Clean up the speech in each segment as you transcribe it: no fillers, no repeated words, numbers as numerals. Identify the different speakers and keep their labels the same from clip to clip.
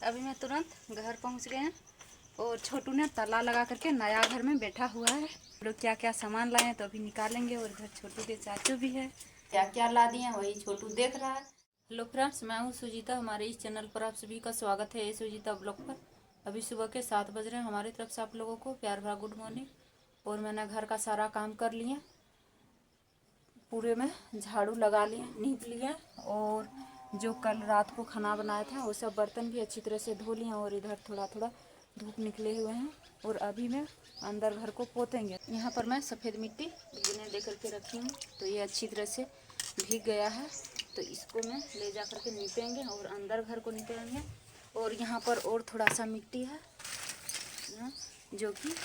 Speaker 1: अभी मैं तुरंत घर पहुंच गए हैं और छोटू ने ताला लगा करके नया घर में बैठा हुआ है। लोग क्या क्या सामान लाए हैं तो अभी निकालेंगे। और इधर छोटू के चाचू भी है, क्या क्या ला दिए हैं वही छोटू देख रहा है। हेलो फ्रेंड्स, मैं हूँ सुजीता। हमारे इस चैनल पर आप सभी का स्वागत है, सुजीता ब्लॉग पर। अभी सुबह के 7 बज रहे हैं। हमारी तरफ से आप लोगों को प्यार भरा गुड मॉर्निंग। और मैंने घर का सारा काम कर लिया, पूरे में झाड़ू लगा लिए, नीप लिए। और जो कल रात को खाना बनाया था वो सब बर्तन भी अच्छी तरह से धो लिए। और इधर थोड़ा थोड़ा धूप निकले हुए हैं। और अभी मैं अंदर घर को पोतेंगे। यहाँ पर मैं सफ़ेद मिट्टी भीगने दे करके रखी हूँ, तो ये अच्छी तरह से भीग गया है। तो इसको मैं ले जा करके नीपेंगे और अंदर घर को नीपेंगे। और यहाँ पर और थोड़ा सा मिट्टी है जो कि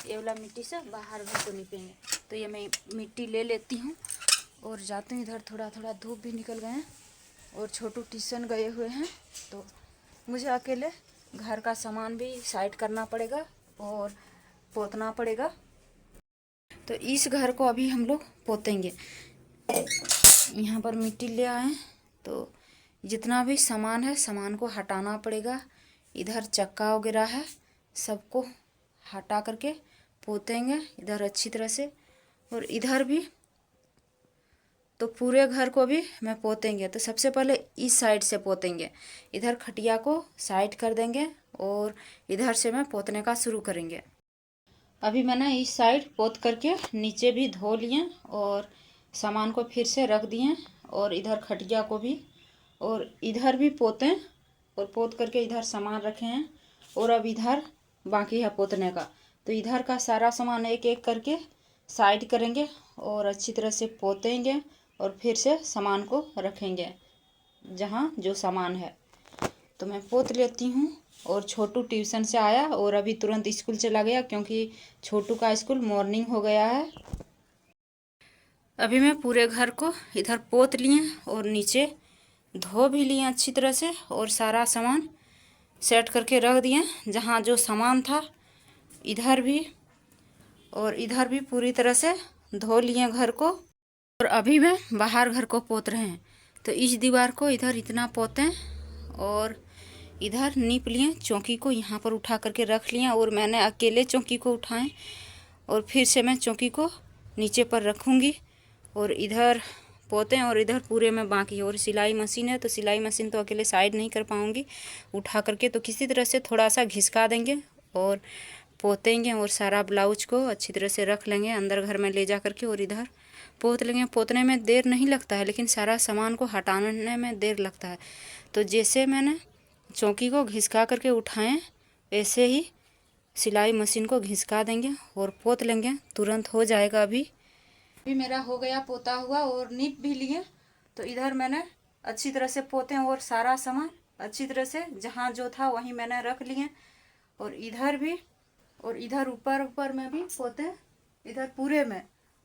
Speaker 1: ये वाला मिट्टी से बाहर घर को नीपेंगे। तो ये मैं मिट्टी ले लेती हूँ और जाते हैं। इधर थोड़ा थोड़ा धूप भी निकल गए हैं और छोटू ट्यूशन गए हुए हैं, तो मुझे अकेले घर का सामान भी साइड करना पड़ेगा और पोतना पड़ेगा। तो इस घर को अभी हम लोग पोतेंगे। यहाँ पर मिट्टी ले आए, तो जितना भी सामान है सामान को हटाना पड़ेगा। इधर चक्का वगैरह है, सबको हटा करके पोतेंगे इधर अच्छी तरह से। और इधर भी तो पूरे घर को भी मैं पोतेंगे। तो सबसे पहले इस साइड से पोतेंगे, इधर खटिया को साइड कर देंगे और इधर से मैं पोतने का शुरू करेंगे। अभी मैंने इस साइड पोत करके नीचे भी धो लिए और सामान को फिर से रख दिए। और इधर खटिया को भी और इधर भी पोतें और पोत करके इधर सामान रखे हैं। और अब इधर बाकी है पोतने का, तो इधर का सारा सामान एक एक करके साइड करेंगे और अच्छी तरह से पोतेंगे। और फिर से सामान को रखेंगे जहाँ जो सामान है। तो मैं पोत लेती हूँ। और छोटू ट्यूशन से आया और अभी तुरंत स्कूल चला गया, क्योंकि छोटू का स्कूल मॉर्निंग हो गया है। अभी मैं पूरे घर को इधर पोत लिए और नीचे धो भी लिए अच्छी तरह से। और सारा सामान सेट करके रख दिए जहाँ जो सामान था। इधर भी और इधर भी पूरी तरह से धो लिए घर को। और अभी मैं बाहर घर को पोत रहे हैं, तो इस दीवार को इधर इतना पोतें और इधर नीप लिए। चौकी को यहाँ पर उठा करके रख लिया और मैंने अकेले चौकी को उठाएं। और फिर से मैं चौकी को नीचे पर रखूँगी और इधर पोतें। और इधर पूरे में बाकी। और सिलाई मशीन है, तो सिलाई मशीन तो अकेले साइड नहीं कर पाऊँगी उठा करके, तो किसी तरह से थोड़ा सा घिसका देंगे और पोतेंगे। और सारा ब्लाउज को अच्छी तरह से रख लेंगे अंदर घर में ले जा करके और इधर पोत लेंगे। पोतने में देर नहीं लगता है, लेकिन सारा सामान को हटाने में देर लगता है। तो जैसे मैंने चौकी को घिसका करके उठाएं, ऐसे ही सिलाई मशीन को घिसका देंगे और पोत लेंगे, तुरंत हो जाएगा। अभी मेरा हो गया पोता हुआ और नीप भी लिए। तो इधर मैंने अच्छी तरह से पोते और सारा सामान अच्छी तरह से जहाँ जो था वहीं मैंने रख लिए। और इधर भी और इधर ऊपर ऊपर में भी पोते, इधर पूरे में।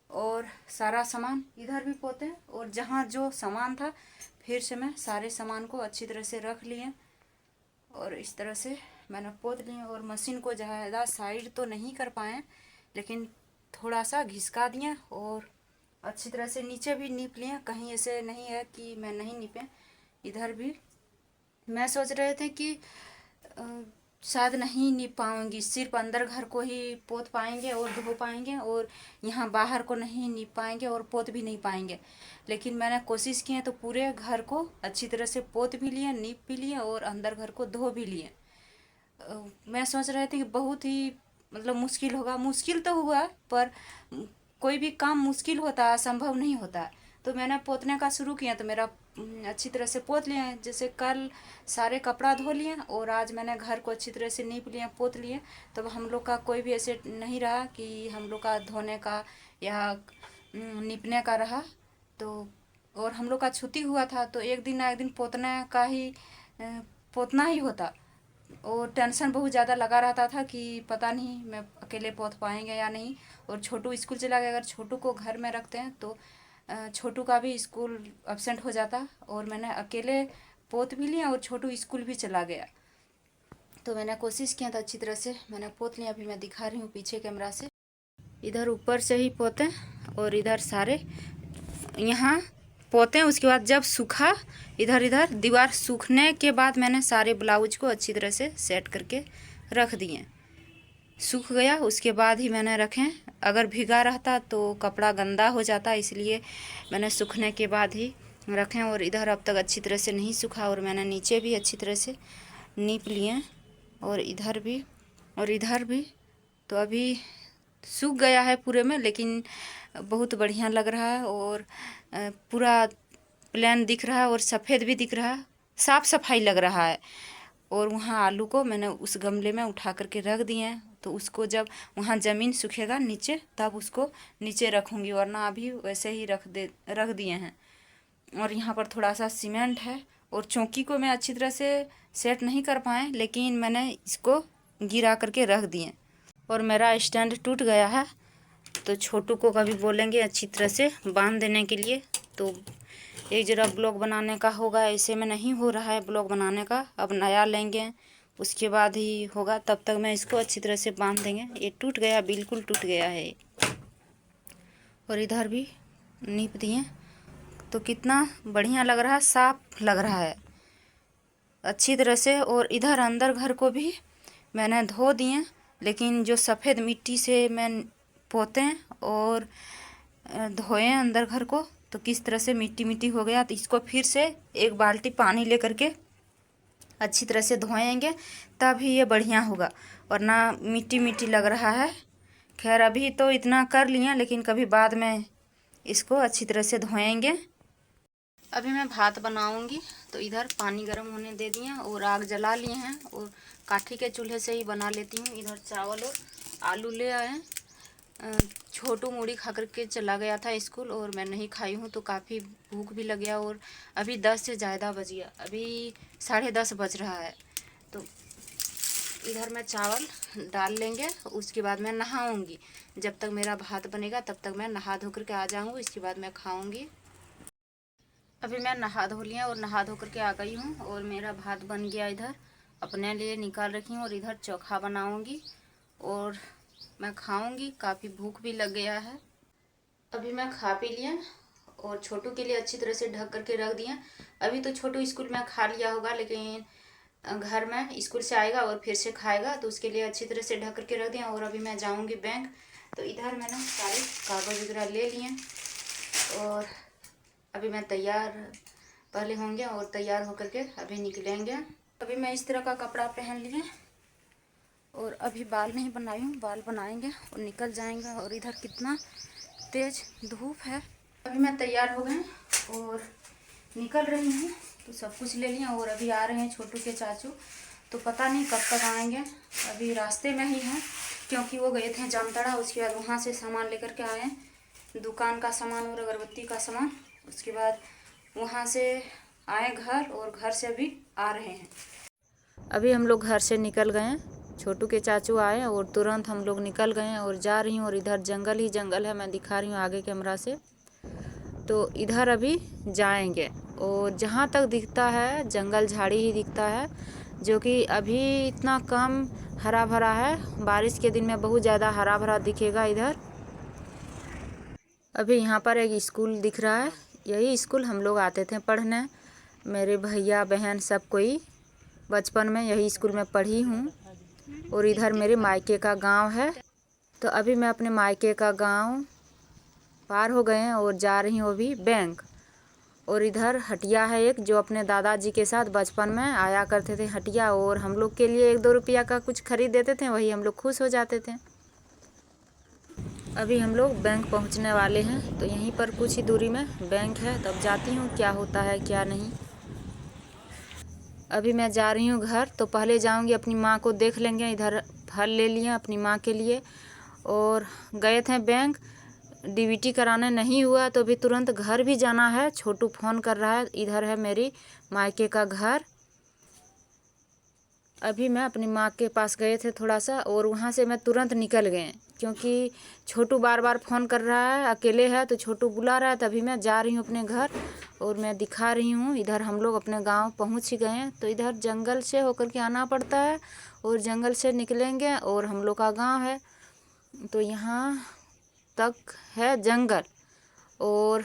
Speaker 1: और सारा सामान इधर भी पोते और जहाँ जो सामान था फिर से मैं सारे सामान को अच्छी तरह से रख लिए। और इस तरह से मैंने पोत लिए। और मशीन को ज़्यादा साइड तो नहीं कर पाए, लेकिन थोड़ा सा घिसका दिए और अच्छी तरह से नीचे भी नीप लिए। कहीं ऐसे नहीं है कि मैं नहीं नीपे। इधर भी मैं सोच रहे थे कि शायद नहीं नीप पाऊँगी, सिर्फ अंदर घर को ही पोत पाएंगे और धो पाएंगे, और यहाँ बाहर को नहीं नीप पाएंगे और पोत भी नहीं पाएंगे। लेकिन मैंने कोशिश की है, तो पूरे घर को अच्छी तरह से पोत भी लिए, नीप भी लिए और अंदर घर को धो भी लिए। मैं सोच रहे थे कि बहुत ही मतलब मुश्किल होगा। मुश्किल तो हुआ, पर कोई भी काम मुश्किल होता है, संभव नहीं होता। तो मैंने पोतने का शुरू किया, तो मेरा अच्छी तरह से पोत लिए। जैसे कल सारे कपड़ा धो लिए और आज मैंने घर को अच्छी तरह से नीप लिए, पोत लिए। तो हम लोग का कोई भी ऐसे नहीं रहा कि हम लोग का धोने का या नीपने का रहा। तो और हम लोग का छुट्टी हुआ था, तो एक दिन ना एक दिन पोतने का ही पोतना ही होता। और टेंशन बहुत ज़्यादा लगा रहता था कि पता नहीं मैं अकेले पोत पाएंगे या नहीं। और छोटू स्कूल चला गया। अगर छोटू को घर में रखते हैं तो छोटू का भी स्कूल एब्सेंट हो जाता। और मैंने अकेले पोत भी लिया और छोटू स्कूल भी चला गया। तो मैंने कोशिश किया था, अच्छी तरह से मैंने पोत लिया। अभी मैं दिखा रही हूँ पीछे कैमरा से। इधर ऊपर से ही पोते और इधर सारे यहाँ पोते हैं। उसके बाद जब सूखा इधर इधर दीवार सूखने के बाद मैंने सारे ब्लाउज को अच्छी तरह से सेट करके रख दिए। सूख गया उसके बाद ही मैंने रखे। अगर भीगा रहता तो कपड़ा गंदा हो जाता, इसलिए मैंने सूखने के बाद ही रखें। और इधर अब तक अच्छी तरह से नहीं सूखा और मैंने नीचे भी अच्छी तरह से नीप लिए और इधर भी तो अभी सूख गया है पूरे में, लेकिन बहुत बढ़िया लग रहा है और पूरा प्लेन दिख रहा है और सफ़ेद भी दिख रहा है, साफ़ सफाई लग रहा है। और वहाँ आलू को मैंने उस गमले में उठा करके रख दिए हैं, तो उसको जब वहाँ ज़मीन सूखेगा नीचे तब उसको नीचे रखूँगी, वरना अभी वैसे ही रख दिए हैं। और यहाँ पर थोड़ा सा सीमेंट है और चौकी को मैं अच्छी तरह से सेट नहीं कर पाए, लेकिन मैंने इसको गिरा करके रख दिए। और मेरा स्टैंड टूट गया है, तो छोटू को कभी बोलेंगे अच्छी तरह से बांध देने के लिए। तो एक जरा ब्लॉक बनाने का होगा, ऐसे में नहीं हो रहा है ब्लॉक बनाने का, अब नया लेंगे उसके बाद ही होगा। तब तक मैं इसको अच्छी तरह से बांध देंगे। ये टूट गया, बिल्कुल टूट गया है। और इधर भी नीप दिए तो कितना बढ़िया लग रहा है, साफ लग रहा है अच्छी तरह से। और इधर अंदर घर को भी मैंने धो दिए, लेकिन जो सफ़ेद मिट्टी से मैं पोते हैं और धोए अंदर घर को, तो किस तरह से मिट्टी मिट्टी हो गया। तो इसको फिर से एक बाल्टी पानी ले करके अच्छी तरह से धोएंगे, तभी ये बढ़िया होगा, वरना मिट्टी मिट्टी लग रहा है। खैर अभी तो इतना कर लिए, लेकिन कभी बाद में इसको अच्छी तरह से धोएंगे। अभी मैं भात बनाऊंगी, तो इधर पानी गर्म होने दे दिए और आग जला लिए हैं और काठी के चूल्हे से ही बना लेती हूँ। इधर चावल और आलू ले आए। छोटू मूढ़ी खा करके चला गया था स्कूल और मैं नहीं खाई हूँ, तो काफ़ी भूख भी लग गया। और अभी 10 से ज़्यादा बज गया, अभी 10:30 बज रहा है। तो इधर मैं चावल डाल लेंगे, उसके बाद मैं नहाऊंगी। जब तक मेरा भात बनेगा तब तक मैं नहा धो करके आ जाऊँगी, इसके बाद मैं खाऊंगी। अभी मैं नहा धो लिया और नहा धो करके आ गई हूँ और मेरा भात बन गया। इधर अपने लिए निकाल रखी हूँ और इधर चोखा बनाऊंगी और मैं खाऊंगी। काफ़ी भूख भी लग गया है। अभी मैं खा पी लिया और छोटू के लिए अच्छी तरह से ढक करके रख दिया। अभी तो छोटू स्कूल में खा लिया होगा, लेकिन घर में स्कूल से आएगा और फिर से खाएगा, तो उसके लिए अच्छी तरह से ढक करके रख दिया। और अभी मैं जाऊंगी बैंक, तो इधर मैंने सारे कागज़ वगैरह ले लिए और अभी मैं तैयार पहले होंगे और तैयार होकर के अभी निकलेंगे। अभी मैं इस तरह का कपड़ा पहन लिए और अभी बाल नहीं बनाई हूँ, बाल बनाएंगे और निकल जाएंगे। और इधर कितना तेज धूप है। अभी मैं तैयार हो गए और निकल रही हूँ, तो सब कुछ ले लिया। और अभी आ रहे हैं छोटू के चाचू, तो पता नहीं कब तक आएंगे। अभी रास्ते में ही हैं, क्योंकि वो गए थे जामताड़ा, उसके बाद वहाँ से सामान लेकर के आए, दुकान का सामान और अगरबत्ती का सामान। उसके बाद वहाँ से आए घर और घर से अभी आ रहे हैं। अभी हम लोग घर से निकल गए, छोटू के चाचू आए और तुरंत हम लोग निकल गए और जा रही हूँ। और इधर जंगल ही जंगल है, मैं दिखा रही हूँ आगे कैमरा से। तो इधर अभी जाएंगे और जहाँ तक दिखता है जंगल झाड़ी ही दिखता है, जो कि अभी इतना कम हरा भरा है। बारिश के दिन में बहुत ज़्यादा हरा भरा दिखेगा इधर। अभी यहाँ पर एक स्कूल दिख रहा है, यही स्कूल हम लोग आते थे पढ़ने, मेरे भैया बहन सब कोई बचपन में यही स्कूल में पढ़ी हूँ। और इधर मेरे मायके का गांव है। तो अभी मैं अपने मायके का गांव पार हो गए हैं और जा रही हूँ अभी बैंक। और इधर हटिया है एक, जो अपने दादाजी के साथ बचपन में आया करते थे हटिया, और हम लोग के लिए 1-2 रुपया का कुछ खरीद देते थे, वही हम लोग खुश हो जाते थे। अभी हम लोग बैंक पहुंचने वाले हैं, तो यहीं पर कुछ ही दूरी में बैंक है। तब जाती हूँ क्या होता है क्या नहीं। अभी मैं जा रही हूँ घर, तो पहले जाऊँगी अपनी माँ को देख लेंगे। इधर फल ले लिए अपनी माँ के लिए और गए थे बैंक, डीबीटी कराने नहीं हुआ, तो अभी तुरंत घर भी जाना है। छोटू फ़ोन कर रहा है, इधर है मेरी मायके का घर। अभी मैं अपनी माँ के पास गए थे थोड़ा सा और वहाँ से मैं तुरंत निकल गए, क्योंकि छोटू बार बार फ़ोन कर रहा है, अकेले है तो छोटू बुला रहा है। तभी मैं जा रही हूँ अपने घर और मैं दिखा रही हूँ। इधर हम लोग अपने गांव पहुँच ही गए हैं। तो इधर जंगल से होकर के आना पड़ता है और जंगल से निकलेंगे और हम लोग का गाँव है। तो यहाँ तक है जंगल और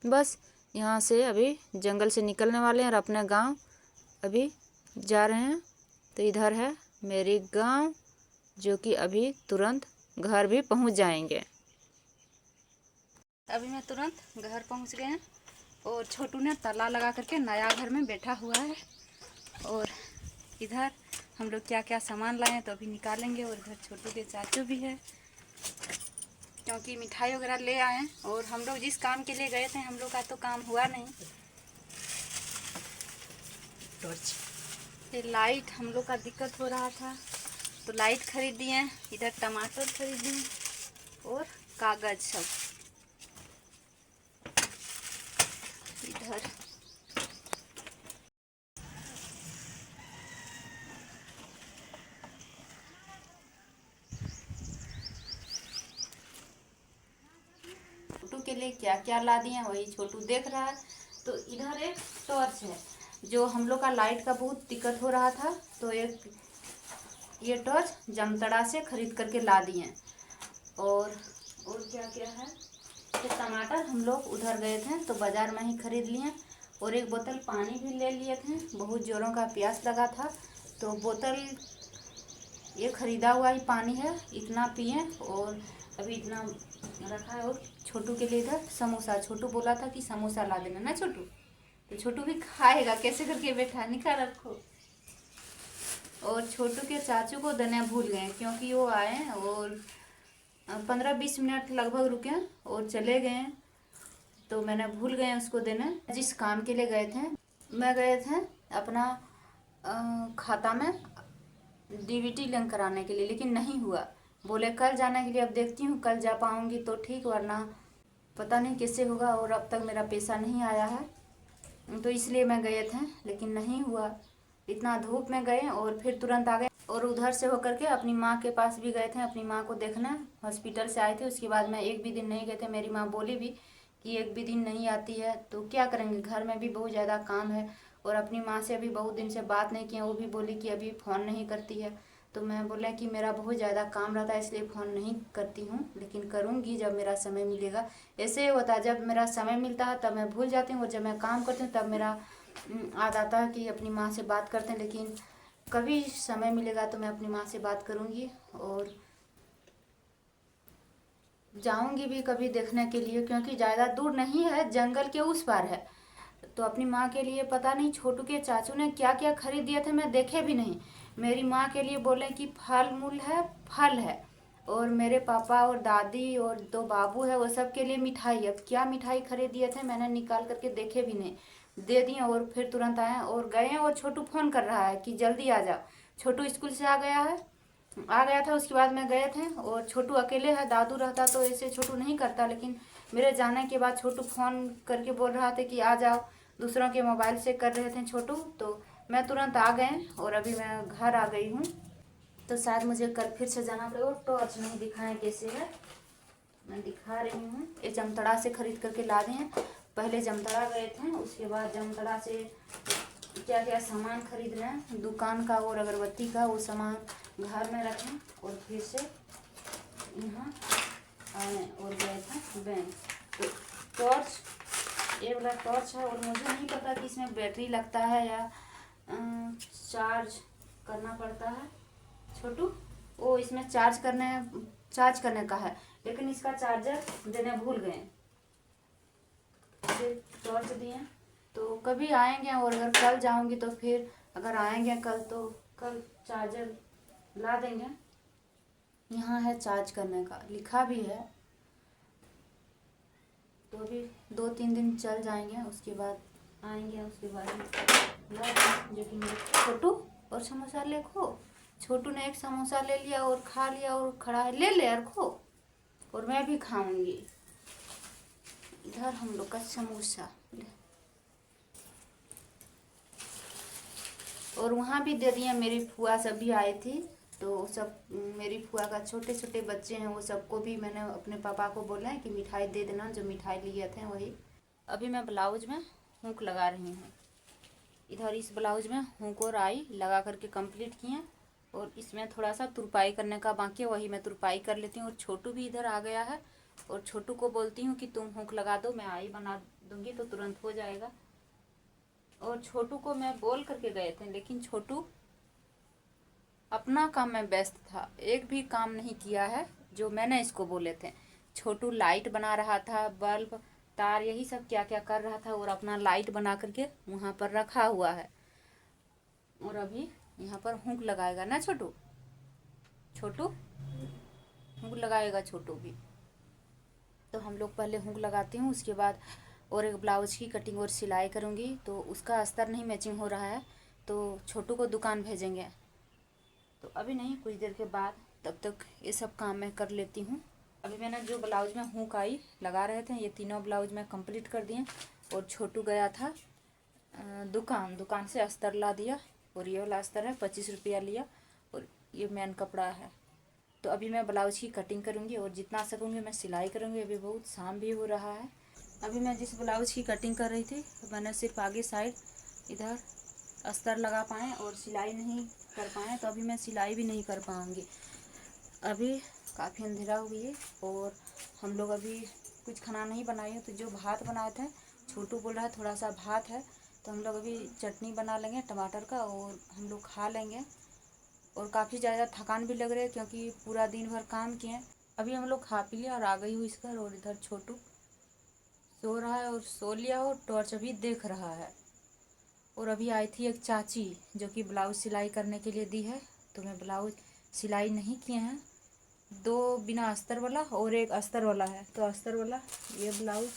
Speaker 1: बस यहाँ से अभी जंगल से निकलने वाले हैं और अपने गांव अभी जा रहे हैं। तो इधर है मेरी गांव, जो कि अभी तुरंत घर भी पहुंच जाएंगे। अभी मैं तुरंत घर पहुंच गए हैं और छोटू ने ताला लगा करके नया घर में बैठा हुआ है। और इधर हम लोग क्या क्या सामान लाए हैं तो अभी निकालेंगे। और इधर छोटू के चाचू भी है, क्योंकि मिठाई वगैरह ले आए हैं। और हम लोग जिस काम के लिए गए थे हम लोग का तो काम हुआ नहीं। टॉर्च, ये लाइट हम लोग का दिक्कत हो रहा था तो लाइट खरीद दिए। इधर टमाटर खरीद दिए और कागज सब। इधर छोटू के लिए क्या क्या ला दिए वही छोटू देख रहा है। तो इधर एक टॉर्च है, जो हम लोग का लाइट का बहुत दिक्कत हो रहा था तो एक ये टॉर्च जामताड़ा से खरीद करके ला दिए। और क्या क्या है, तो टमाटर हम लोग उधर गए थे तो बाजार में ही खरीद लिए। और एक बोतल पानी भी ले लिए थे, बहुत जोरों का प्यास लगा था तो बोतल ये खरीदा हुआ ही पानी है, इतना पिए। और अभी इतना रखा है। और छोटू के लिए इधर समोसा, छोटू बोला था कि समोसा ला देना ना छोटू, तो छोटू भी खाएगा कैसे करके बैठा, निकाल रखो। और छोटू के चाचू को देना भूल गए, क्योंकि वो आए और 15-20 मिनट लगभग रुके और चले गए, तो मैंने भूल गए उसको देना। जिस काम के लिए गए थे, मैं गए थे अपना खाता में डीबीटी लिंक कराने के लिए, लेकिन नहीं हुआ। बोले कल जाने के लिए, अब देखती हूँ कल जा पाऊँगी तो ठीक, वरना पता नहीं कैसे होगा। और अब तक मेरा पैसा नहीं आया है, तो इसलिए मैं गए थे लेकिन नहीं हुआ। इतना धूप में गए और फिर तुरंत आ गए। और उधर से होकर के अपनी माँ के पास भी गए थे, अपनी माँ को देखना, हॉस्पिटल से आए थे। उसके बाद मैं एक भी दिन नहीं गए थे। मेरी माँ बोली भी कि एक भी दिन नहीं आती है तो क्या करेंगे, घर में भी बहुत ज़्यादा काम है। और अपनी माँ से अभी बहुत दिन से बात नहीं किया, वो भी बोली कि अभी फ़ोन नहीं करती है। तो मैं बोला कि मेरा बहुत ज़्यादा काम रहता है इसलिए फ़ोन नहीं करती हूँ, लेकिन करूँगी जब मेरा समय मिलेगा। ऐसे ही होता है, जब मेरा समय मिलता है तब मैं भूल जाती हूँ, और जब मैं काम करती हूँ तब मेरा याद आता है कि अपनी माँ से बात करते हैं। लेकिन कभी समय मिलेगा तो मैं अपनी माँ से बात करूँगी और जाऊँगी भी कभी देखने के लिए, क्योंकि ज़्यादा दूर नहीं है, जंगल के उस पार है। तो अपनी माँ के लिए पता नहीं छोटू के चाचू ने क्या क्या खरीद दिया थे, मैं देखे भी नहीं। मेरी माँ के लिए बोले कि फल मूल है, फल है। और मेरे पापा और दादी और 2 बाबू है, वो सब के लिए मिठाई। अब क्या मिठाई खरीद दिए थे मैंने निकाल करके देखे भी नहीं, दे दिए और फिर तुरंत आए और गए। और छोटू फ़ोन कर रहा है कि जल्दी आ जाओ। छोटू स्कूल से आ गया था, उसके बाद में गए थे। और छोटू अकेले है, दादू रहता तो ऐसे छोटू नहीं करता, लेकिन मेरे जाने के बाद छोटू फ़ोन करके बोल रहा था कि आ जाओ। दूसरों के मोबाइल से कर रहे थे छोटू, तो मैं तुरंत आ गए और अभी मैं घर आ गई हूँ। तो शायद मुझे कल फिर से जाना पड़ेगा। टॉर्च नहीं दिखाएं कैसे है, मैं दिखा रही हूँ। ये जामताड़ा से खरीद करके ला दिए। पहले जामताड़ा गए थे, उसके बाद जामताड़ा से क्या क्या सामान खरीद रहे हैं दुकान का और अगरबत्ती का, वो सामान घर में रखें और फिर से यहाँ आए और गए थे बैंक। तो टॉर्च, ये वाला टॉर्च है और मुझे नहीं पता कि इसमें बैटरी लगता है या चार्ज करना पड़ता है। छोटू वो इसमें चार्ज करने का है, लेकिन इसका चार्जर देने भूल गए। टॉर्च दिए, तो कभी आएंगे और अगर कल जाऊंगी तो फिर, अगर आएंगे कल तो कल चार्जर ला देंगे। यहाँ है चार्ज करने का, लिखा भी है। तो अभी 2-3 दिन चल जाएंगे, उसके बाद आएंगे, उसके बाद जो कि मेरे छोटू और समोसा ले खो। छोटू ने एक समोसा ले लिया और खा लिया और खड़ा है, ले ले यार खो, और मैं भी खाऊंगी। इधर हम लोग का समोसा, और वहाँ भी दे दिए। मेरी फुआ सब भी आई थी, तो सब मेरी फुआ का छोटे छोटे बच्चे हैं, वो सबको भी मैंने अपने पापा को बोला है कि मिठाई दे देना, जो मिठाई लिए थे वही। अभी मैं ब्लाउज में हुक लगा रही हूँ। इधर इस ब्लाउज में हुक और आई लगा करके कंप्लीट किए, और इसमें थोड़ा सा तुरपाई करने का बाकी है, वही मैं तुरपाई कर लेती हूँ। और छोटू भी इधर आ गया है, और छोटू को बोलती हूँ कि तुम हुक लगा दो, मैं आई बना दूंगी तो तुरंत हो जाएगा। और छोटू को मैं बोल करके गए थे, लेकिन छोटू अपना काम में व्यस्त था, एक भी काम नहीं किया है जो मैंने इसको बोले थे। छोटू लाइट बना रहा था, बल्ब तार यही सब क्या क्या कर रहा था, और अपना लाइट बना करके वहाँ पर रखा हुआ है। और अभी यहाँ पर हुक लगाएगा ना छोटू, छोटू हुक लगाएगा छोटू भी। तो हम लोग पहले हुक लगाती हूँ, उसके बाद और एक ब्लाउज की कटिंग और सिलाई करूँगी। तो उसका अस्तर नहीं मैचिंग हो रहा है, तो छोटू को दुकान भेजेंगे। तो अभी नहीं, कुछ देर के बाद, तब तक ये सब काम मैं कर लेती हूँ। अभी मैंने जो ब्लाउज में हुक आई लगा रहे थे, ये तीनों ब्लाउज मैं कंप्लीट कर दिए। और छोटू गया था दुकान से अस्तर ला दिया, और ये वाला अस्तर है 25 रुपया लिया, और ये मेन कपड़ा है। तो अभी मैं ब्लाउज की कटिंग करूँगी और जितना सकूँगी मैं सिलाई करूँगी। अभी बहुत शाम भी हो रहा है। अभी मैं जिस ब्लाउज की कटिंग कर रही थी, मैंने सिर्फ आगे साइड इधर अस्तर लगा पाए और सिलाई नहीं कर पाए, तो अभी मैं सिलाई भी नहीं कर पाऊँगी। अभी काफ़ी अंधेरा हुई है और हम लोग अभी कुछ खाना नहीं बनाए हैं। तो जो भात बनाए थे, छोटू बोल रहा है थोड़ा सा भात है, तो हम लोग अभी चटनी बना लेंगे टमाटर का और हम लोग खा लेंगे। और काफ़ी ज़्यादा थकान भी लग रही है क्योंकि पूरा दिन भर काम किए। अभी हम लोग खा पी लिया और आ गई हूँ इस घर, और इधर छोटू सो रहा है और सो लिया हो, टॉर्च अभी देख रहा है। और अभी आई थी एक चाची जो कि ब्लाउज सिलाई करने के लिए दी है, तो मैं ब्लाउज सिलाई नहीं किए हैं, 2 बिना अस्तर वाला और एक अस्तर वाला है। तो अस्तर वाला ये ब्लाउज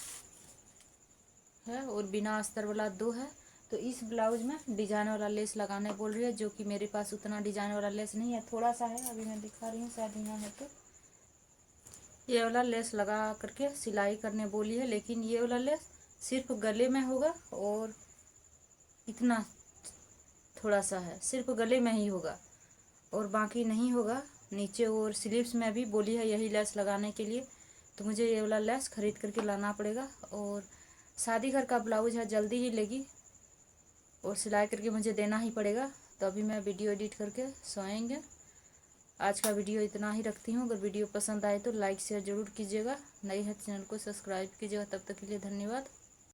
Speaker 1: है और बिना अस्तर वाला 2 है। तो इस ब्लाउज में डिजाइन वाला लेस लगाने बोल रही है, जो कि मेरे पास उतना डिजाइन वाला लेस नहीं है, थोड़ा सा है। अभी मैं दिखा रही हूँ, शायद यहाँ है। तो ये वाला लेस लगा करके सिलाई करने बोली है, लेकिन ये वाला लेस सिर्फ गले में होगा और इतना थोड़ा सा है, सिर्फ गले में ही होगा और बाकी नहीं होगा नीचे। और स्लीव्स में भी बोली है यही लेस लगाने के लिए, तो मुझे ये वाला लेस खरीद करके लाना पड़ेगा। और शादी घर का ब्लाउज है, जल्दी ही लेगी और सिलाई करके मुझे देना ही पड़ेगा। तो अभी मैं वीडियो एडिट करके सोएंगे। आज का वीडियो इतना ही रखती हूँ। अगर वीडियो पसंद आए तो लाइक शेयर ज़रूर कीजिएगा, नए हैं चैनल को सब्सक्राइब कीजिएगा। तब तक के लिए धन्यवाद।